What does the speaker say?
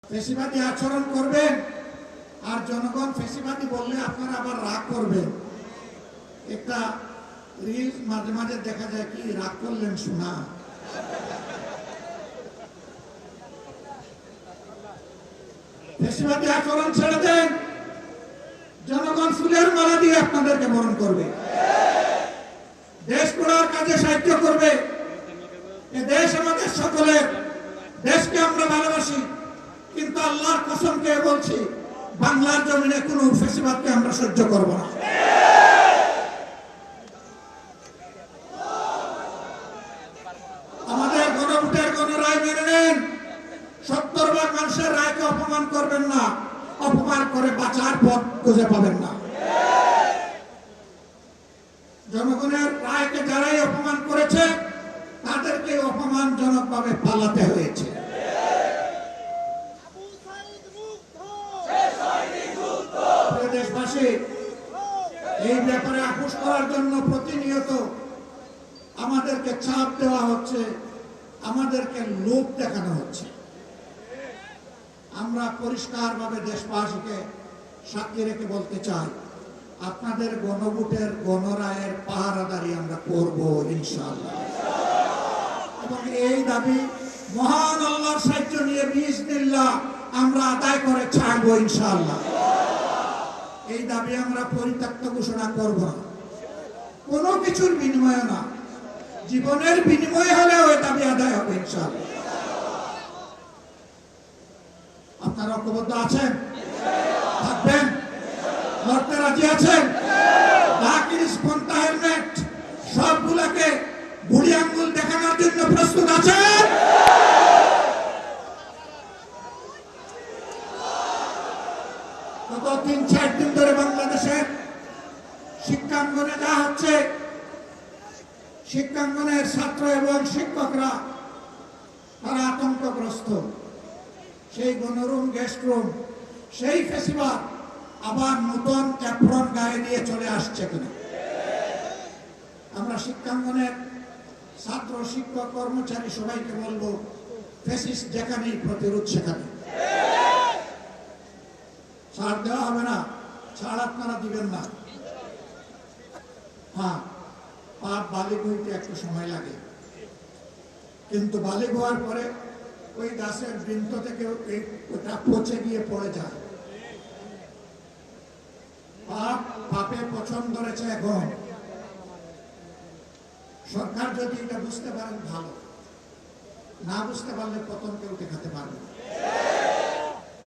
ফেসিবাদী আচরণ করবেন আর জনগণ ফেসিবাদী বললে আপনারা আবার রাগ করবেন। একটা রিল মাঝে মাঝে দেখা যায়, কি রাগ করলেন শোনা। ফেসিবাদী আচরণ ছেড়ে দেন, জনগণ ফুলের মালা দিয়ে আপনাদেরকে বরণ করবে, দেশ গড়ার কাজে সাহায্য করবে। এ দেশ আমাদের সকলের, দেশকে আমরা ভালোবাসি, কিন্তু আল্লাহর কসম খেয়ে বলছি, বাংলার জমিনে কোনো ফেসিবাদকে আমরা সহ্য করব না। আমাদের গণভোটের গণরায় মেনে নেন। 70 ভাগ মানুষের রায়কে অপমান করবেন না, অপমান করে বাঁচার পথ খুঁজে পাবেন না। জনগণের রায়কে যারাই অপমান করেছে তাদেরকে অপমানজনকভাবে পালাতে হয়েছে। দেশবাসী, এই ব্যাপারে আপোষ করার জন্য প্রতিনিয়ত আমাদেরকে চাপ দেওয়া হচ্ছে, আমাদেরকে লোভ দেখানো হচ্ছে। আমরা পরিষ্কারভাবে দেশবাসীকে সাক্ষী রেখে বলতে চাই, আপনাদের গণভোটের গণরায়ের পাহারাদারি আমরা করব ইনশাআল্লাহ। এবং এই দাবি মহান আল্লাহর সাহায্য নিয়ে বিইজনিল্লাহ আমরা আদায় করে ছাড়বো ইনশাআল্লাহ। এই দাবি আমরা পরিত্যক্ত ঘোষণা করব না, কোনো কিছুর বিনিময়ে না, জীবনের বিনিময়ে হলেও এই দাবি আদায় হবে ইনশাআল্লাহ। আপনারা ঐক্যবদ্ধ আছেন? থাকবেন? লড়তে রাজি আছেন? হেলমেট সবগুলোকে বুড়ি আঙ্গুল দেখানোর জন্য প্রস্তুত আছেন? গত 3-4 দিন ধরে বাংলাদেশের শিক্ষাঙ্গনে যা হচ্ছে, শিক্ষাঙ্গনের ছাত্র এবং শিক্ষকরা তারা আতঙ্কগ্রস্ত। সেই গণরুম, গেস্ট রুম, সেই ফেসিবাদ আবার নতুন অ্যাপ্রন গায়ে নিয়ে চলে আসছে কিনা। আমরা শিক্ষাঙ্গনের ছাত্র, শিক্ষক, কর্মচারী সবাইকে বলবো, ফেসিস্ট যেখানেই প্রতিরোধ সেখানে। ছাড় দেওয়া হবে না, ছাড় আপনারা দিবেন না। হ্যাঁ, পাপ বালিগ হইতে একটু সময় লাগে, কিন্তু বালিগ হওয়ার পরে ওই গাছের বৃন্ত থেকে ওটা পচে গিয়ে পড়ে যায়। পাপ পাপে পছন্দ ধরেছে। এখন সরকার যদি এটা বুঝতে পারেন ভালো, না বুঝতে পারলে পতনকেও দেখাতে পারবে।